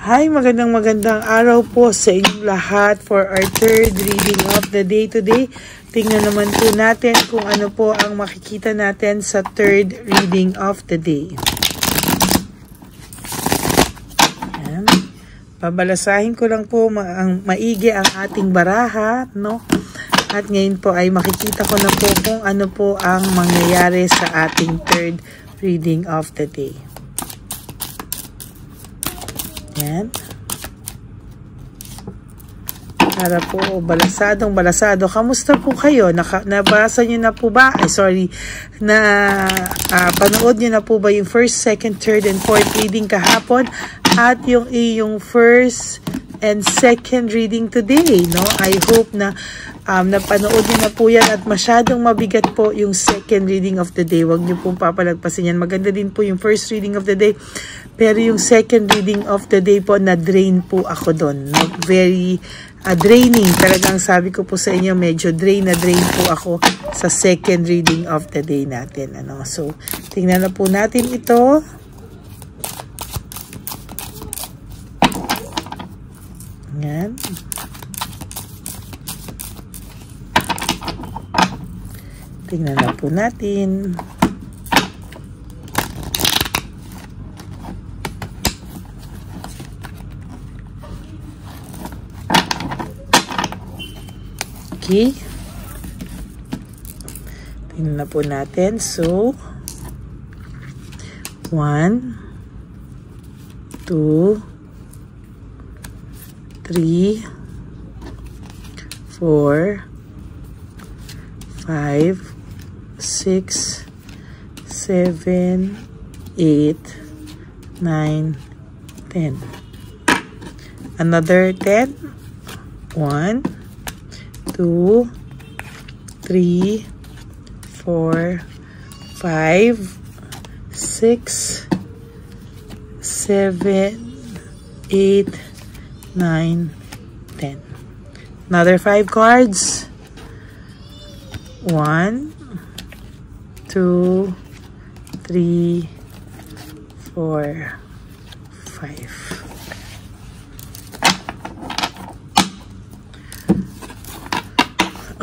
Hi, magandang araw po sa inyong lahat for our third reading of the day today. Tingnan naman po natin kung ano po ang makikita natin sa third reading of the day. Ayan. Babalasahin ko lang po maigi ang ating baraha, no? At ngayon po ay makikita ko na po kung ano po ang mangyayari sa ating third reading of the day. Yan. Para po balasado. Kamusta po kayo? Nabasa nyo na po ba? Panood nyo na po ba yung first, second, third, and fourth reading kahapon? At yung first and second reading today, no? I hope na napanood nyo na po yan at masyadong mabigat po yung second reading of the day. Huwag nyo pong papalagpasin yan. Maganda din po yung first reading of the day. Pero yung second reading of the day po, na-drain po ako doon. No? Very draining. Talagang sabi ko po sa inyo, medyo drain po ako sa second reading of the day natin. Ano? So, tingnan na po natin ito. Yan. Tingnan na po natin. Okay. Tingnan na po natin. So, 1, 2, 3, 4, 5, 6, 7, 8, 9, 10. Another 10. 1, 2, 3, 4, 5, 6, 7, 8, 9, 10. Another 5 cards. 1, 2, 3, 4, 5.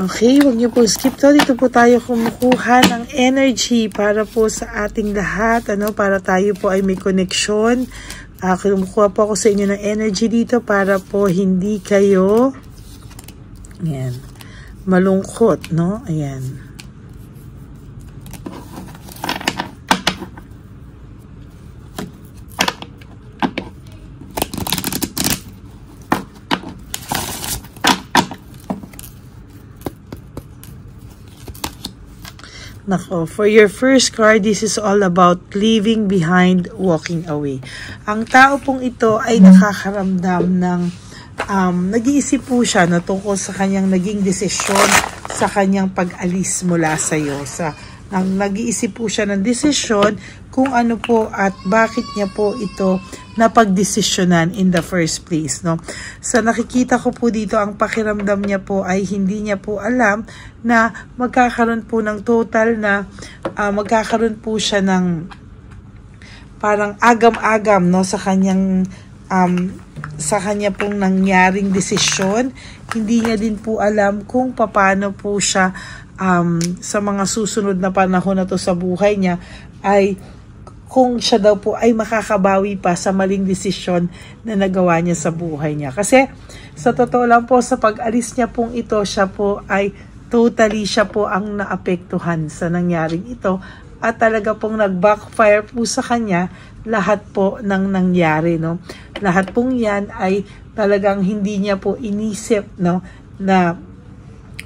Okay, huwag niyo po skip to. Dito po tayo kumukuha ng energy para po sa ating lahat. Para tayo po ay may connection. Kumukuha po ako sa inyo ng energy dito para po hindi kayo malungkot, no? Ayan. Nako, for your first card, this is all about leaving behind, walking away. Ang tao pong ito ay nakakaramdam ng nag-iisip po siya tungkol sa kanyang naging desisyon sa kanyang pag-alis mula sa iyo. Nag-iisip po siya ng desisyon kung ano po at bakit niya po ito napagdesisyonan in the first place, no? Sa nakikita ko po dito, ang pakiramdam niya po ay hindi niya po alam na magkakaroon po ng total na magkakaroon po siya ng parang agam-agam, no, sa kanyang sa kanya pong nangyaring desisyon. Hindi niya din po alam kung paano po siya sa mga susunod na panahon na to sa buhay niya ay kung siya daw po ay makakabawi pa sa maling desisyon na nagawa niya sa buhay niya. Kasi sa totoo lang po, sa pag-alis niya pong ito, siya po ay totally siya po ang naapektuhan sa nangyaring ito at talaga pong nag-backfire po sa kanya lahat po ng nangyari, no? Lahat pong yan ay talagang hindi niya po inisip, no, na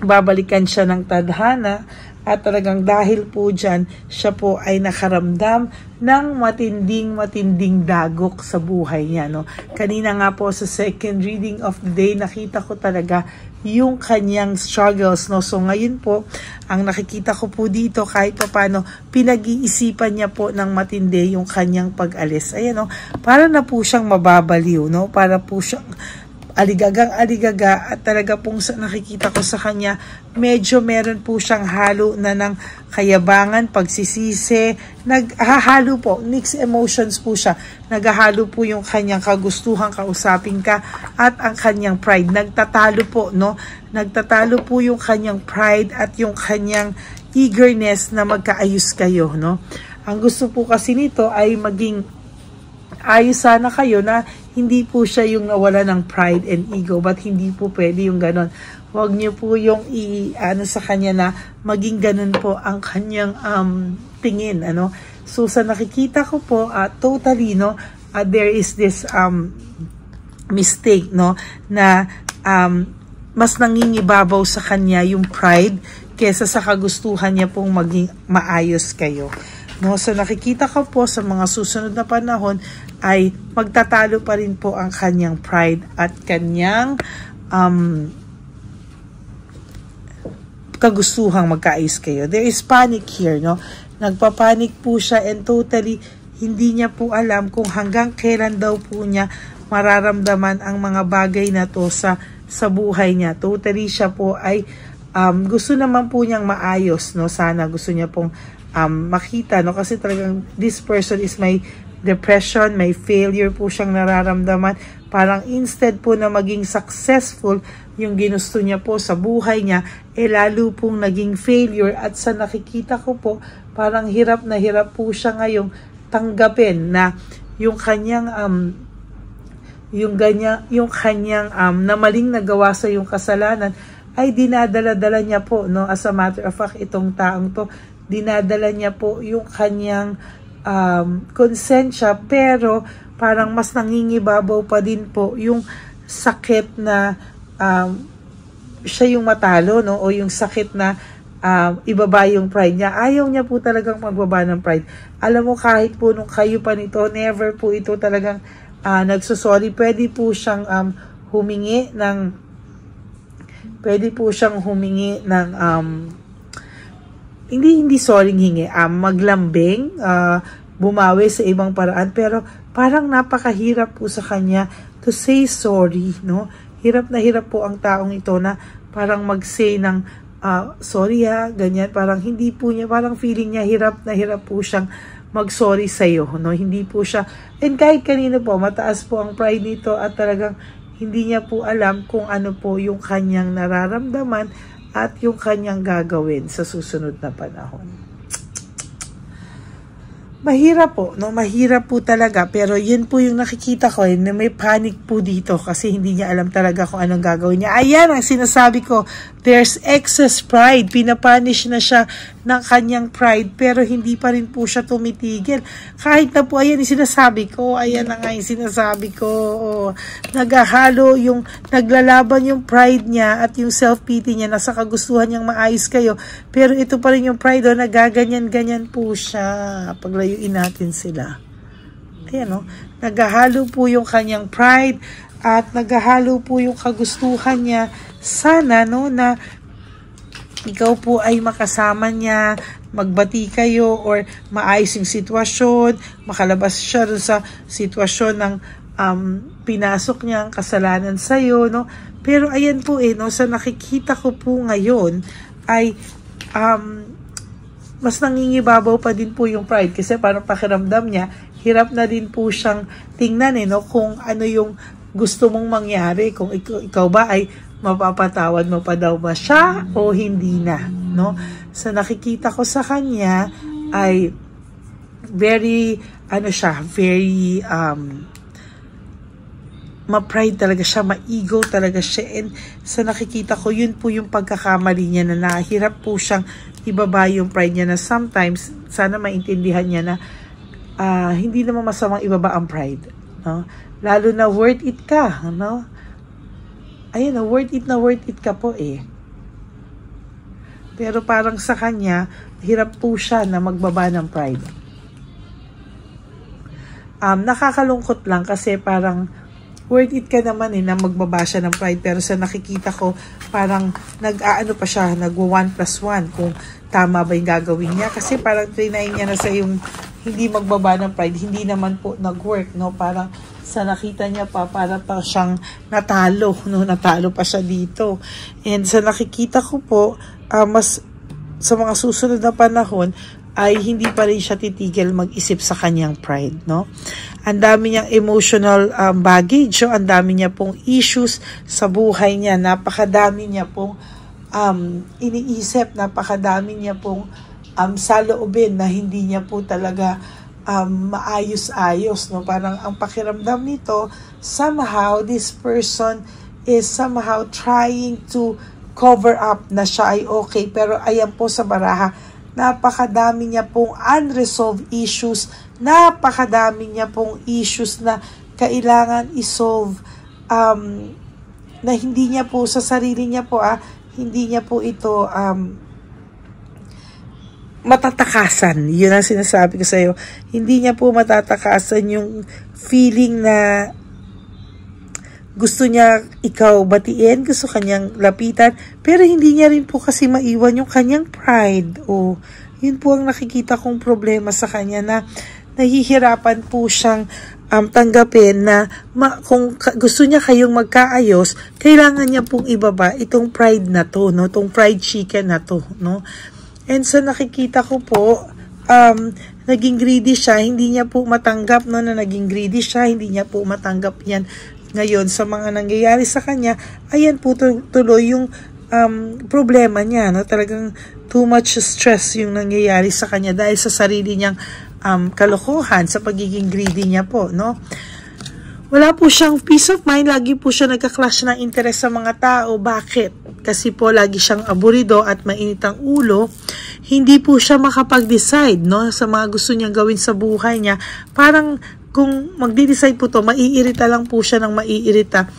babalikan siya ng tadhana. At talagang dahil po dyan, siya po ay nakaramdam ng matinding dagok sa buhay niya, no? Kanina nga po sa second reading of the day, nakita ko talaga yung kanyang struggles, no? So ngayon po, ang nakikita ko po dito, kahit pa paano, pinag-iisipan niya po ng matindi yung kanyang pag-alis. Ayan, no? Para na po siyang mababaliw, no? Para po siyang aligagang-aligaga at talaga pong nakikita ko sa kanya, medyo meron po siyang halo na ng kayabangan, pagsisisi, naghahalo po, mixed emotions po siya, naghahalo po yung kanyang kagustuhan, kausapin ka, at ang kanyang pride, nagtatalo po, no? Nagtatalo po yung kanyang pride at yung kanyang eagerness na magkaayos kayo, no? Ang gusto po kasi nito ay maging ayos sana kayo, na hindi po siya yung nawala ng pride and ego, but hindi po pwede yung ganon. Huwag niyo po yung ano sa kanya na maging ganon po ang kanyang tingin, ano. So sa nakikita ko po, totally, no, there is this mistake, no, na mas nangingibabaw sa kanya yung pride kesa sa kagustuhan niya pong maging maayos kayo. No, so nakikita ko po sa mga susunod na panahon ay magtatalo pa rin po ang kanyang pride at kanyang kagustuhang magkaayos kayo. There is panic here, no? Nagpapanik po siya and totally hindi niya po alam kung hanggang kailan daw po niya mararamdaman ang mga bagay na to sa buhay niya. Totally siya po ay gusto naman po niyang maayos, no? Sana gusto niya pong makita, no, kasi talagang this person is may depression, may failure po siyang nararamdaman. Parang instead po na maging successful yung ginusto niya po sa buhay niya, lalo pong naging failure. At sa nakikita ko po, parang hirap na hirap po siya ngayong tanggapin na yung kanyang na maling nagawa sa yung kasalanan ay dinadala-dala niya po, no, as a matter of fact, itong taong to, dinadala niya po yung kanyang konsensya, pero parang mas nangingibabaw pa din po yung sakit na siya yung matalo, no, o yung sakit na ibaba yung pride niya. Ayaw niya po talagang magbaba ng pride. Alam mo, kahit po nung kayo pa nito, never po ito talagang nagsusorry. Pwede po siyang humingi ng hindi sorryng hingi, maglambing, bumawi sa ibang paraan, pero parang napakahirap po sa kanya to say sorry, no? Hirap na hirap po ang taong ito na parang mag-say ng sorry ganyan, parang hindi po niya, parang feeling niya hirap na hirap po siyang mag-sorry sa iyo, no? Hindi po siya, and kahit kanino po, mataas po ang pride nito at talagang hindi niya po alam kung ano po yung kanyang nararamdaman at yung kanyang gagawin sa susunod na panahon. Mahirap po, no? Mahirap po talaga, pero yun po yung nakikita ko, na may panic po dito kasi hindi niya alam talaga kung anong gagawin niya. Ayan ang sinasabi ko, there's excess pride. Pinapunish na siya ng kanyang pride, pero hindi pa rin po siya tumitigil. Kahit na po, ayan yung sinasabi ko, ayan na nga yung sinasabi ko, naghahalo yung, naglalaban yung pride niya at yung self-pity niya, nasa kagustuhan niyang maayos kayo, pero ito pa rin yung pride, nagaganyan-ganyan po siya. Paglayuin natin sila. Ayan, naghahalo po yung kanyang pride at naghahalo po yung kagustuhan niya. Sana, no, na ikaw po ay makasama niya, magbati kayo, or maayos yung sitwasyon, makalabas siya dun sa sitwasyon ng pinasok niya ang kasalanan sa'yo, no? Pero ayan po no, sa nakikita ko po ngayon ay mas nangingibabaw pa din po yung pride kasi parang pakiramdam niya, hirap na din po siyang tingnan no, kung ano yung gusto mong mangyari, kung ikaw ba ay mapapatawad mo pa daw ba siya o hindi na, no? So nakikita ko sa kanya ay very very ma-pride talaga siya, ma-ego talaga siya, and sa nakikita ko yun po yung pagkakamali niya, na nahirap po siyang ibaba yung pride niya, na sometimes sana maintindihan niya na hindi naman masamang ibaba ang pride, no? Lalo na worth it ka, no? Ayun, worth it ka po Pero parang sa kanya, hirap po siya na magbaba ng pride. Nakakalungkot lang kasi parang worth it ka naman na magbaba siya ng pride, pero sa nakikita ko, parang nag-aano pa siya, nag-1+1 kung tama ba yung gagawin niya. Kasi parang trinay niya na sa yung hindi magbaba ng pride, hindi naman po nag-work, no? Parang Sa nakita niya pa, para pa siyang natalo, no? Natalo pa siya dito. And sa nakikita ko po, mas sa mga susunod na panahon, ay hindi pa rin siya titigil mag-isip sa kanyang pride, no? Ang dami niyang emotional baggage, so ang dami niya pong issues sa buhay niya, napakadami niya pong iniisip, napakadami niya pong saloobin na hindi niya po talaga maayos-ayos, no? Parang ang pakiramdam nito, somehow this person is somehow trying to cover up na siya ay okay, pero ayan po sa baraha, napakadami niya pong unresolved issues, napakadami niya pong issues na kailangan isolve, na hindi niya po sa sarili niya po, hindi niya po ito matatakasan. Yun ang sinasabi ko sa iyo. Hindi niya po matatakasan yung feeling na gusto niya ikaw batiin, gusto kanyang lapitan, pero hindi niya rin po kasi maiwan yung kanyang pride. O, yun po ang nakikita kong problema sa kanya, na nahihirapan po siyang tanggapin na kung gusto niya kayong magkaayos, kailangan niya pong ibaba itong pride na to, no? Itong pride chicken na to, no? And so nakikita ko po, naging greedy siya, hindi niya po matanggap, no, na naging greedy siya, hindi niya po matanggap yan. Ngayon, sa mga nangyayari sa kanya, ayan po tuloy yung problema niya, no? Talagang too much stress yung nangyayari sa kanya dahil sa sarili niyang kalokohan, sa pagiging greedy niya po, no? Wala po siyang peace of mind, lagi po siya nagka-clash ng interest sa mga tao. Bakit? Kasi po lagi siyang aburido at mainit ang ulo. Hindi po siya makapag-decide, no, sa mga gusto niyang gawin sa buhay niya. Parang kung magdi-decide po to, maiirita lang po siya ng maiirita.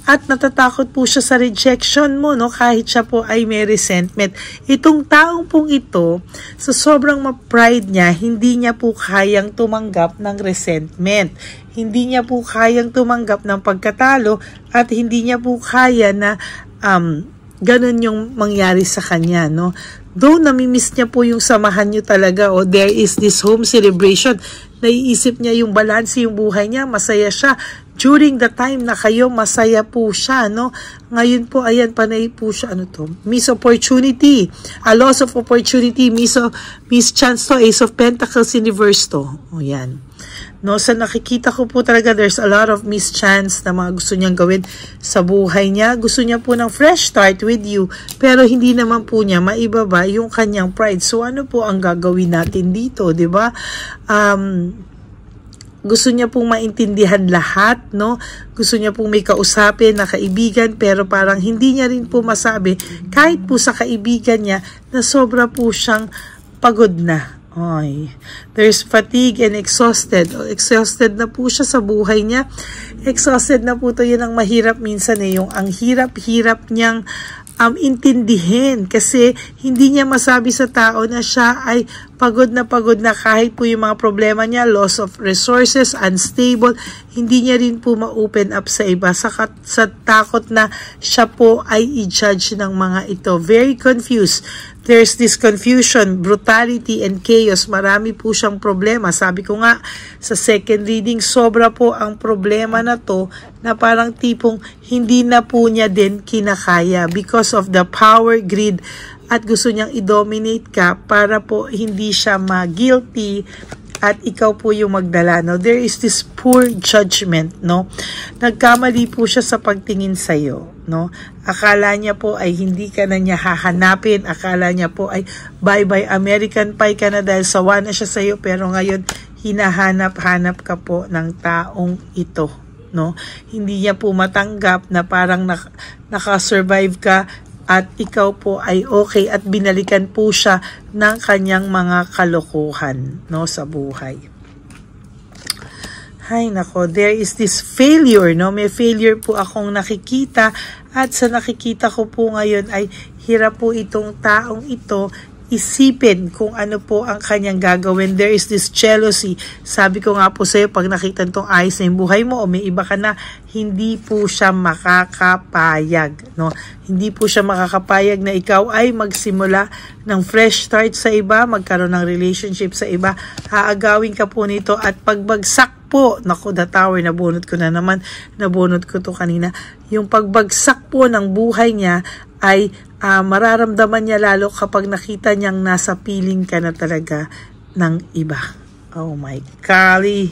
At natatakot po siya sa rejection mo, no, kahit siya po ay may resentment. Itong taong pong ito, sa sobrang ma-pride niya, hindi niya po kayang tumanggap ng resentment. Hindi niya po kayang tumanggap ng pagkatalo, at hindi niya po kaya na ganun yung mangyari sa kanya, no. Though namimiss niya po yung samahan niyo talaga, o there is this home celebration, naiisip niya yung balance yung buhay niya, masaya siya. During the time na kayo, masaya po siya, no? Ngayon po, ayan, panay po siya, ano to? Miss opportunity, a loss of opportunity, miss chance to, Ace of Pentacles in reverse to. O yan. No, sa nakikita ko po talaga, there's a lot of miss chance na mga gusto niyang gawin sa buhay niya. Gusto niya po ng fresh start with you, pero hindi naman po niya maibaba yung kanyang pride. So, ano po ang gagawin natin dito, di ba? Gusto niya pong maintindihan lahat, no? Gusto niya pong may kausapin na kaibigan, pero parang hindi niya rin po masabi, kahit po sa kaibigan niya, na sobra po siyang pagod na. Ay, there's fatigue and exhausted. Exhausted na po siya sa buhay niya. Exhausted na po to, yun ang mahirap minsan yung ang hirap-hirap niyang intindihin, kasi hindi niya masabi sa tao na siya ay pagod na kahit po yung mga problema niya, loss of resources, unstable, hindi niya rin po ma-open up sa iba sa takot na siya po ay i-judge ng mga ito. Very confused. There's this confusion, brutality, and chaos. Marami po siyang problema. Sabi ko nga, sa second reading, sobra po ang problema na to, na parang tipong hindi na po niya din kinakaya because of the power, greed, at gusto niyang i-dominate ka para po hindi siya ma-guilty at ikaw po yung magdala, no? There is this poor judgment, no? Nagkamali po siya sa pagtingin sa'yo, no? Akala niya po ay hindi ka na niya hahanapin. Akala niya po ay bye-bye American Pie ka na dahil sawa na siya sa'yo. Pero ngayon, hinahanap-hanap ka po ng taong ito, no? Hindi niya po matanggap na parang nakasurvive ka at ikaw po ay okay, at binalikan po siya ng kanyang mga kalokohan, no, sa buhay. Hay nako, there is this failure, no? May failure po akong nakikita, at sa nakikita ko po ngayon ay hirap po itong taong ito isipin kung ano po ang kanyang gagawin. There is this jealousy. Sabi ko nga po sa'yo, pag nakita itong ayos na yung buhay mo o may iba ka na, hindi po siya makakapayag, no? Hindi po siya makakapayag na ikaw ay magsimula ng fresh start sa iba, magkaroon ng relationship sa iba. Aagawin ka po nito, at pagbagsak po, naku, the tower, nabunot ko na naman, nabunot ko to kanina. Yung pagbagsak po ng buhay niya ay mararamdaman niya lalo kapag nakita niyang nasa piling ka na talaga ng iba. Oh my golly.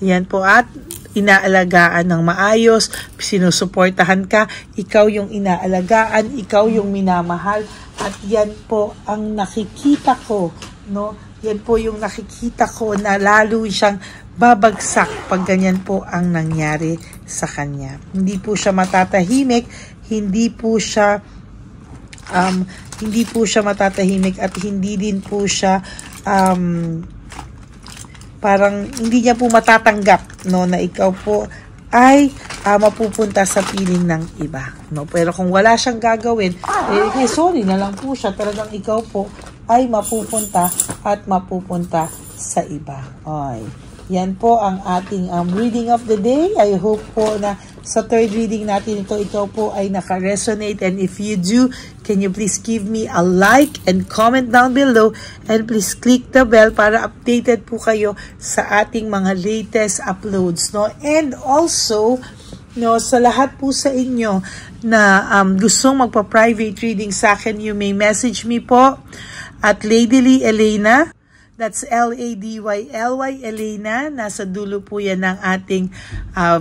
Yan po, at inaalagaan ng maayos, sinusuportahan ka, ikaw yung inaalagaan, ikaw yung minamahal, at yan po ang nakikita ko, no? Yan po yung nakikita ko na lalo siyang babagsak pag ganyan po ang nangyari sa kanya. Hindi po siya matatahimik, hindi po siya matatahimik, at hindi din po siya parang hindi niya po matatanggap, no, na ikaw po ay mapupunta sa piling ng iba, no? Pero kung wala siyang gagawin, sorry na lang po siya, talagang ikaw po ay mapupunta sa iba. Ay, yan po ang ating reading of the day. I hope po na sa third reading natin ikaw po ay naka-resonate, and if you do, can you please give me a like and comment down below, and please click the bell para updated po kayo sa ating mga latest uploads, no? And also, no, sa lahat po sa inyo na gustong magpa-private reading sa akin, you may message me po at Ladyly Elena. That's Ladyly Elena. Nasa dulo po yan ng ating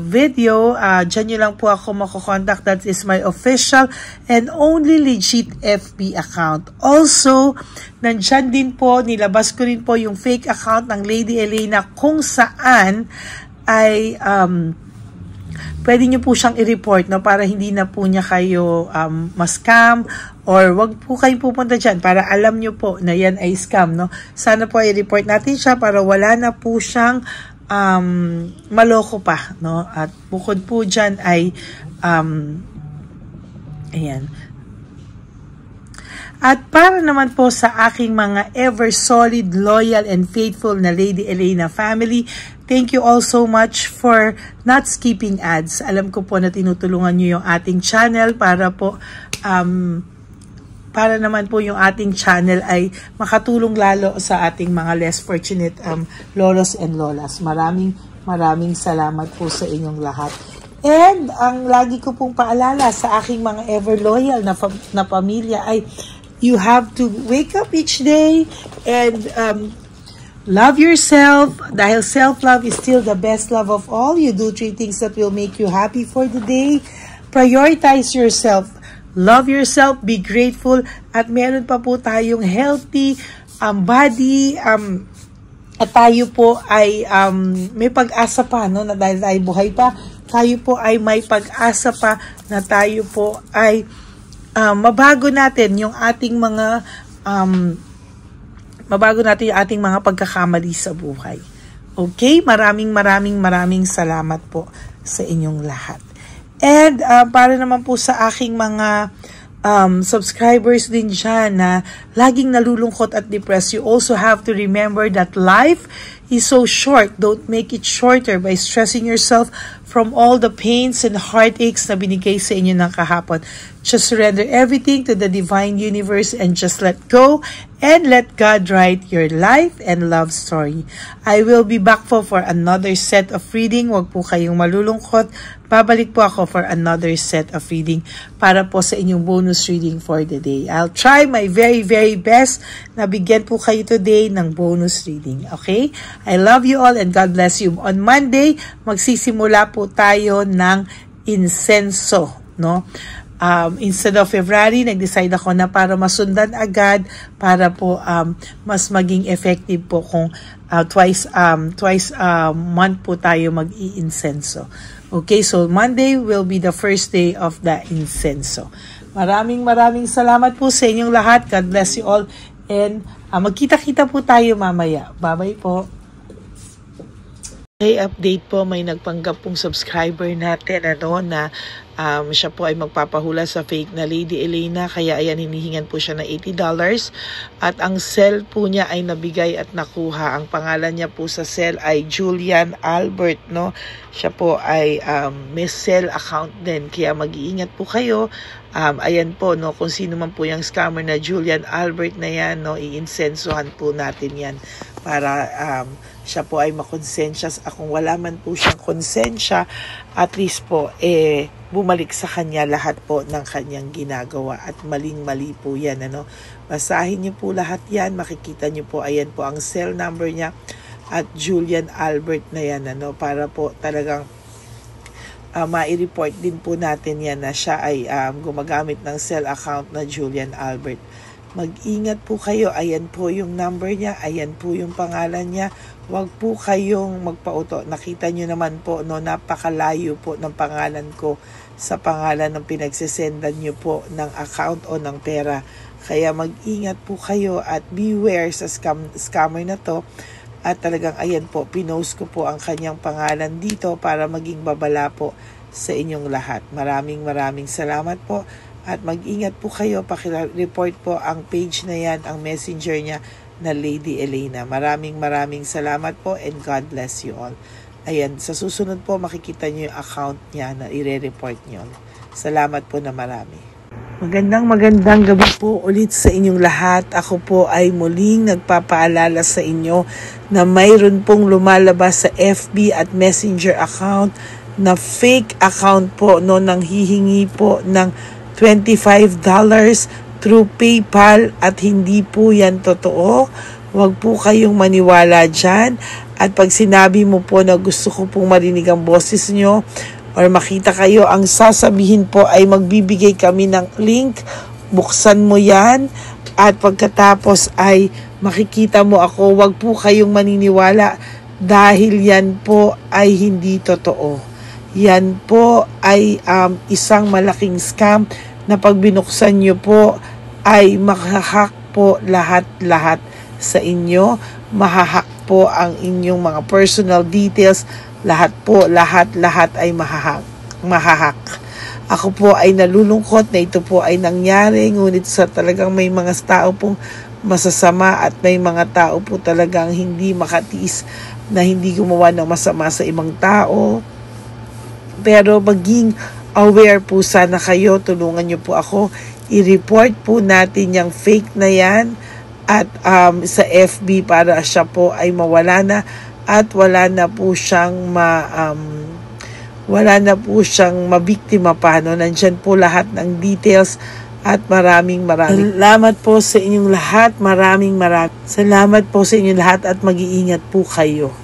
video. Diyan nyo lang po ako makokontak. That is my official and only legit FB account. Also, nandyan din po, nilabas ko rin po yung fake account ng Lady Elena, kung saan ay pwede nyo po siyang i-report, no, para hindi na po niya kayo ma-scam, or wag po kayong pupunta dyan para alam nyo po na yan ay scam, no. Sana po i-report natin siya para wala na po siyang maloko pa, no. At bukod po dyan ay ayan. At para naman po sa aking mga ever solid, loyal, and faithful na Lady Elena family, thank you all so much for not skipping ads. Alam ko po na tinutulungan nyo yung ating channel para po, para naman po yung ating channel ay makatulong lalo sa ating mga less fortunate lolos and lolas. Maraming salamat po sa inyong lahat. And ang lagi ko pong paalala sa aking mga ever loyal na pamilya ay, you have to wake up each day and love yourself, dahil self-love is still the best love of all. You do 3 things that will make you happy for the day. Prioritize yourself. Love yourself, be grateful, at meron pa po tayong healthy body, at tayo po ay may pag-asa pa, no, na dahil tayo buhay pa, tayo po ay may pag-asa pa na tayo po ay mabago natin yung ating mga pagkakamali sa buhay. Okay? Maraming salamat po sa inyong lahat. And para naman po sa aking mga subscribers din dyan na laging nalulungkot at depressed, you also have to remember that life is so short. Don't make it shorter by stressing yourself from all the pains and heartaches na binigay sa inyo ng kahapon. Just surrender everything to the divine universe and just let go and let God write your life and love story. I will be back for another set of reading. Huwag po kayong malulungkot. Babalik po ako for another set of reading para po sa inyong bonus reading for the day. I'll try my very best na bigyan po kayo today ng bonus reading. Okay? I love you all and God bless you. On Monday, magsisimula po tayo ng incenso, no? Instead of February, nag-decide ako na para masundan agad, para po mas maging effective po kung twice month po tayo mag-i-incenso. Okay, so Monday will be the first day of the incenso. Maraming salamat po sa inyong lahat. God bless you all. And magkita-kita po tayo mamaya. Bye-bye po. Okay, update po, may nagpanggap pong subscriber natin na Siya po ay magpapahula sa fake na Lady Elena, kaya ayan, hinihingan po siya ng $80. At ang cell po niya ay nabigay at nakuha. Ang pangalan niya po sa cell ay Julian Albert, no? Siya po ay may cell account din, kaya mag-iingat po kayo. Ayan po, no, kung sino man po yung scammer na Julian Albert na yan, no, iinsensuhan po natin yan para siya po ay makonsensya. Kung wala man po siyang konsensya, at least po, bumalik sa kanya lahat po ng kanyang ginagawa, at maling-mali po yan, ano. Basahin niyo po lahat yan, makikita niyo po, ayan po ang cell number niya, at Julian Albert na yan, ano, para po talagang ma-report din po natin yan na siya ay gumagamit ng cell account na Julian Albert. Mag-ingat po kayo, ayan po yung number niya, ayan po yung pangalan niya. Huwag po kayong magpauto. Nakita nyo naman po, no, napakalayo po ng pangalan ko sa pangalan ng pinagsesendan nyo po ng account o ng pera. Kaya mag-ingat po kayo at beware sa scammer na to. At talagang ayan po, pinost ko po ang kanyang pangalan dito para maging babala po sa inyong lahat. Maraming salamat po. At mag-ingat po kayo, pakireport po ang page na yan, ang messenger niya na Lady Elena. Maraming salamat po, and God bless you all. Ayan, sa susunod po makikita niyo yung account niya na ire-report niyo. Salamat po na marami. Magandang gabi po ulit sa inyong lahat. Ako po ay muling nagpapaalala sa inyo na mayroon pong lumalabas sa FB at Messenger account na fake account po, no, nang hihingi po ng $25 through PayPal, at hindi po yan totoo. Huwag po kayong maniwala dyan. At pag sinabi mo po na gusto ko pong marinig ang boses nyo or makita kayo, ang sasabihin po ay magbibigay kami ng link, buksan mo yan, at pagkatapos ay makikita mo ako. Huwag po kayong maniniwala dahil yan po ay hindi totoo. Yan po ay isang malaking scam na pag binuksan nyo po ay mahahack po lahat sa inyo. Mahahack po ang inyong mga personal details. Lahat ay mahahack. Ako po ay nalulungkot na ito po ay nangyari, ngunit sa talagang may mga tao pong masasama at may mga tao po talagang hindi makatiis na hindi gumawa ng masama sa ibang tao. Pero maging aware po sana kayo, tulungan niyo po ako, i-report po natin yung fake na yan at sa FB para siya po ay mawala na at wala na po siyang mabiktima pa, no? Nandyan po lahat ng details at maraming salamat po sa inyong lahat. Maraming salamat po sa inyong lahat at mag-iingat po kayo.